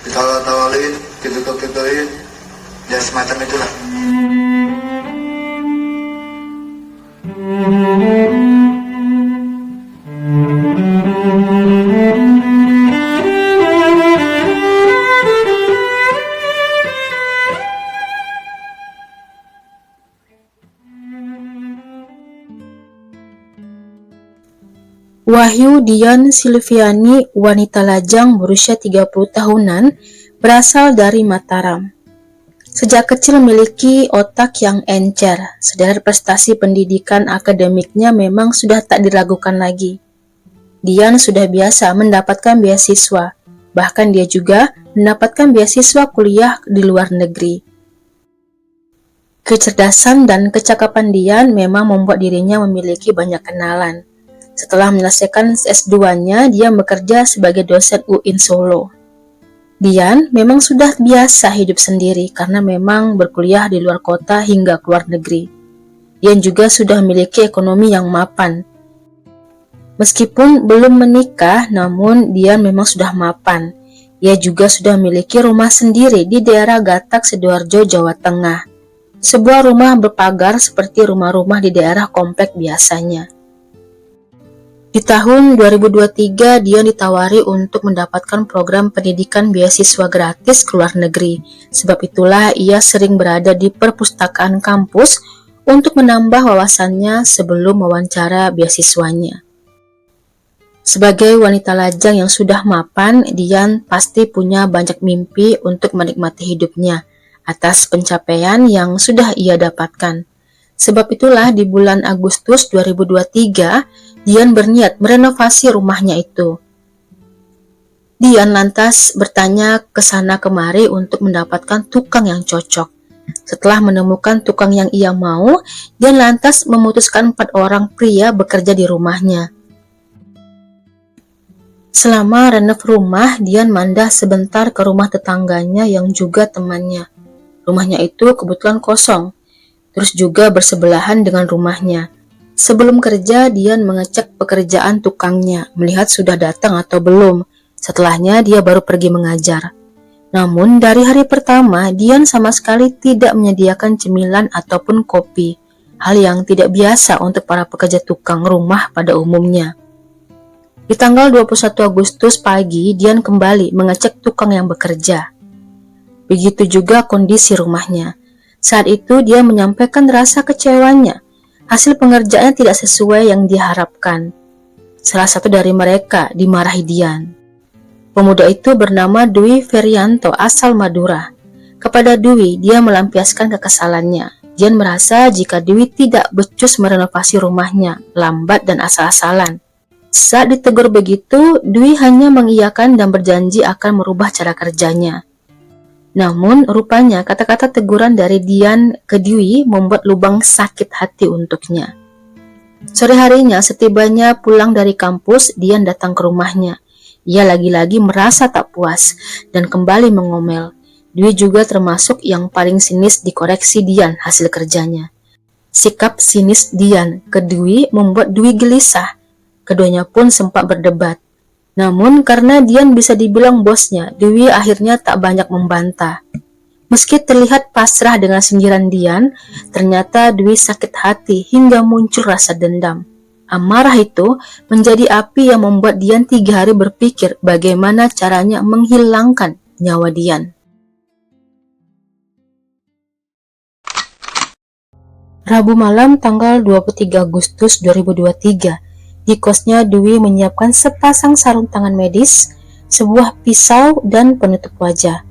ditawar-tawarin, ditutup-tutupin, ya semacam itulah. Wahyu Dian Silviani, wanita lajang berusia 30 tahunan, berasal dari Mataram. Sejak kecil memiliki otak yang encer, sederet prestasi pendidikan akademiknya memang sudah tak diragukan lagi. Dian sudah biasa mendapatkan beasiswa, bahkan dia juga mendapatkan beasiswa kuliah di luar negeri. Kecerdasan dan kecakapan Dian memang membuat dirinya memiliki banyak kenalan. Setelah menyelesaikan S2-nya, dia bekerja sebagai dosen UIN Solo. Dian memang sudah biasa hidup sendiri karena memang berkuliah di luar kota hingga ke luar negeri. Dian juga sudah memiliki ekonomi yang mapan. Meskipun belum menikah, namun Dian memang sudah mapan. Ia juga sudah memiliki rumah sendiri di daerah Gatak, Sidoarjo, Jawa Tengah. Sebuah rumah berpagar seperti rumah-rumah di daerah komplek biasanya. Di tahun 2023, Dian ditawari untuk mendapatkan program pendidikan beasiswa gratis ke luar negeri. Sebab itulah ia sering berada di perpustakaan kampus untuk menambah wawasannya sebelum mewawancara beasiswanya. Sebagai wanita lajang yang sudah mapan, Dian pasti punya banyak mimpi untuk menikmati hidupnya atas pencapaian yang sudah ia dapatkan. Sebab itulah di bulan Agustus 2023, Dian berniat merenovasi rumahnya itu. Dian lantas bertanya ke sana kemari untuk mendapatkan tukang yang cocok. Setelah menemukan tukang yang ia mau, Dian lantas memutuskan 4 orang pria bekerja di rumahnya. Selama renov rumah, Dian mandah sebentar ke rumah tetangganya yang juga temannya. Rumahnya itu kebetulan kosong, terus juga bersebelahan dengan rumahnya. Sebelum kerja, Dian mengecek pekerjaan tukangnya, melihat sudah datang atau belum. Setelahnya, dia baru pergi mengajar. Namun, dari hari pertama, Dian sama sekali tidak menyediakan cemilan ataupun kopi, hal yang tidak biasa untuk para pekerja tukang rumah pada umumnya. Di tanggal 21 Agustus pagi, Dian kembali mengecek tukang yang bekerja. Begitu juga kondisi rumahnya. Saat itu, dia menyampaikan rasa kecewanya. Hasil pengerjaannya tidak sesuai yang diharapkan. Salah satu dari mereka dimarahi Dian. Pemuda itu bernama Dwi Ferianto, asal Madura. Kepada Dwi, dia melampiaskan kekesalannya. Dian merasa jika Dwi tidak becus merenovasi rumahnya, lambat dan asal-asalan. Saat ditegur begitu, Dwi hanya mengiyakan dan berjanji akan merubah cara kerjanya. Namun, rupanya kata-kata teguran dari Dian ke Dwi membuat Lubang sakit hati untuknya. Sore harinya, setibanya pulang dari kampus, Dian datang ke rumahnya. Ia lagi-lagi merasa tak puas dan kembali mengomel. Dwi juga termasuk yang paling sinis dikoreksi Dian hasil kerjanya. Sikap sinis Dian ke Dwi membuat Dwi gelisah. Keduanya pun sempat berdebat. Namun karena Dian bisa dibilang bosnya, Dwi akhirnya tak banyak membantah. Meski terlihat pasrah dengan sindiran Dian, ternyata Dwi sakit hati hingga muncul rasa dendam. Amarah itu menjadi api yang membuat Dian 3 hari berpikir bagaimana caranya menghilangkan nyawa Dian. Rabu malam tanggal 23 Agustus 2023, di kosnya Dwi menyiapkan sepasang sarung tangan medis, sebuah pisau, dan penutup wajah.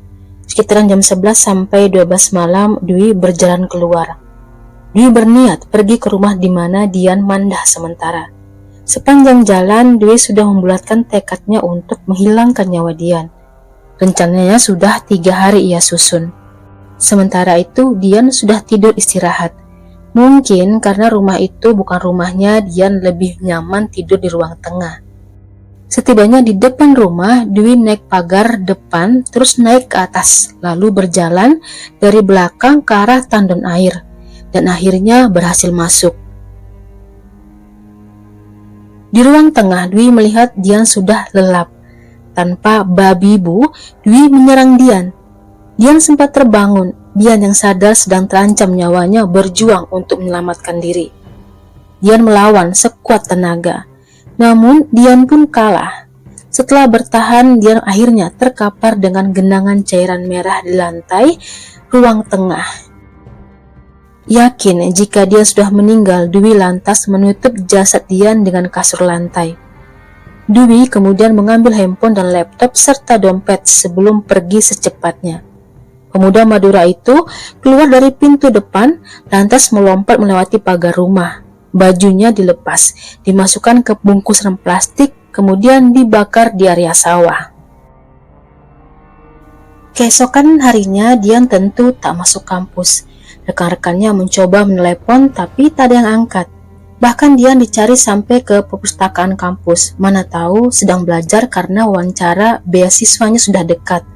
Sekitaran jam 11 sampai 12 malam, Dwi berjalan keluar. Dwi berniat pergi ke rumah di mana Dian mandah sementara. Sepanjang jalan, Dwi sudah membulatkan tekadnya untuk menghilangkan nyawa Dian. Rencananya sudah 3 hari ia susun. Sementara itu, Dian sudah tidur istirahat. Mungkin karena rumah itu bukan rumahnya, Dian lebih nyaman tidur di ruang tengah. Setibanya di depan rumah, Dwi naik pagar depan, terus naik ke atas, lalu berjalan dari belakang ke arah tandon air, dan akhirnya berhasil masuk. Di ruang tengah, Dwi melihat Dian sudah lelap. Tanpa babi bu, Dwi menyerang Dian. Dian sempat terbangun. Dian yang sadar sedang terancam nyawanya berjuang untuk menyelamatkan diri. Dian melawan sekuat tenaga. Namun Dian pun kalah. Setelah bertahan, Dian akhirnya terkapar dengan genangan cairan merah di lantai ruang tengah. Yakin jika Dian sudah meninggal, Dwi lantas menutup jasad Dian dengan kasur lantai. Dwi kemudian mengambil handphone dan laptop serta dompet sebelum pergi secepatnya. Pemuda Madura itu keluar dari pintu depan, lantas melompat melewati pagar rumah. Bajunya dilepas, dimasukkan ke bungkusan plastik, kemudian dibakar di area sawah. Keesokan harinya, Dian tentu tak masuk kampus. Rekan-rekannya mencoba menelepon, tapi tak ada yang angkat. Bahkan Dian dicari sampai ke perpustakaan kampus, mana tahu sedang belajar karena wawancara beasiswanya sudah dekat.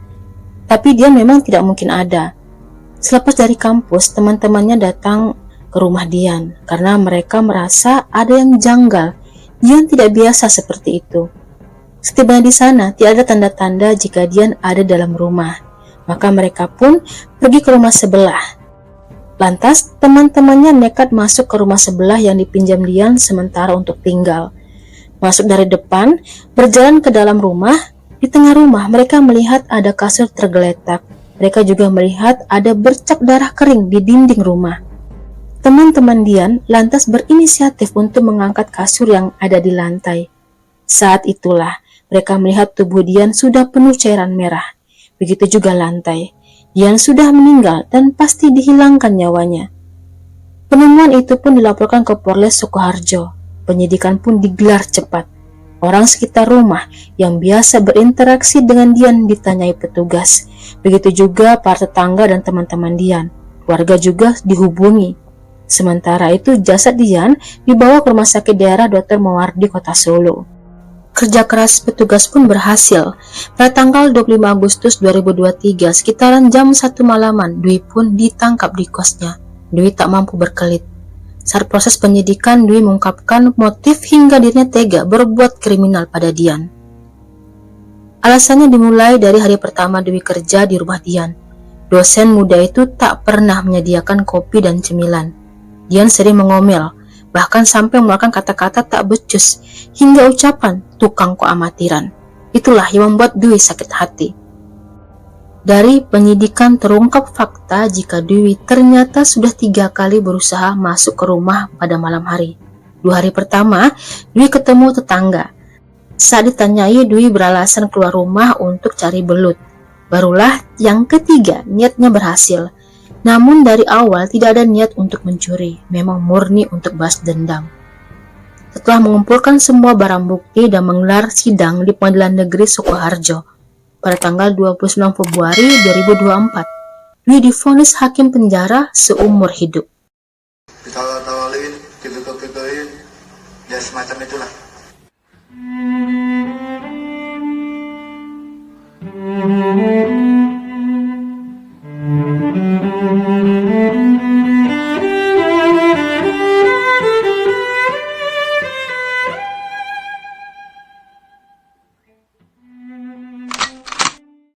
Tapi Dian memang tidak mungkin ada. Selepas dari kampus, teman-temannya datang ke rumah Dian karena mereka merasa ada yang janggal. Dian tidak biasa seperti itu. Setibanya di sana, tidak ada tanda-tanda jika Dian ada dalam rumah. Maka mereka pun pergi ke rumah sebelah. Lantas, teman-temannya nekat masuk ke rumah sebelah yang dipinjam Dian sementara untuk tinggal. Masuk dari depan, berjalan ke dalam rumah. Di tengah rumah, mereka melihat ada kasur tergeletak. Mereka juga melihat ada bercak darah kering di dinding rumah. Teman-teman Dian lantas berinisiatif untuk mengangkat kasur yang ada di lantai. Saat itulah, mereka melihat tubuh Dian sudah penuh cairan merah. Begitu juga lantai. Dian sudah meninggal dan pasti dihilangkan nyawanya. Penemuan itu pun dilaporkan ke Polres Sukoharjo. Penyidikan pun digelar cepat. Orang sekitar rumah yang biasa berinteraksi dengan Dian ditanyai petugas. Begitu juga para tetangga dan teman-teman Dian. Warga juga dihubungi. Sementara itu jasad Dian dibawa ke Rumah Sakit Daerah Dr. Mawardi Kota Solo. Kerja keras petugas pun berhasil. Pada tanggal 25 Agustus 2023, sekitaran jam 1 malaman, Dwi pun ditangkap di kosnya. Dwi tak mampu berkelit. Saat proses penyidikan, Dwi mengungkapkan motif hingga dirinya tega berbuat kriminal pada Dian. Alasannya dimulai dari hari pertama Dwi kerja di rumah Dian. Dosen muda itu tak pernah menyediakan kopi dan cemilan. Dian sering mengomel, bahkan sampai mengeluarkan kata-kata tak becus, hingga ucapan tukang kok amatiran. Itulah yang membuat Dwi sakit hati. Dari penyidikan terungkap fakta jika Dwi ternyata sudah 3 kali berusaha masuk ke rumah pada malam hari. 2 hari pertama, Dwi ketemu tetangga. Saat ditanyai, Dwi beralasan keluar rumah untuk cari belut. Barulah yang ketiga, niatnya berhasil. Namun dari awal tidak ada niat untuk mencuri, memang murni untuk balas dendam. Setelah mengumpulkan semua barang bukti dan menggelar sidang di Pengadilan Negeri Sukoharjo pada tanggal 29 Februari 2024, Dwi divonis hakim penjara seumur hidup. Ditawar-tawarin, gitu-gituin, ya semacam itulah.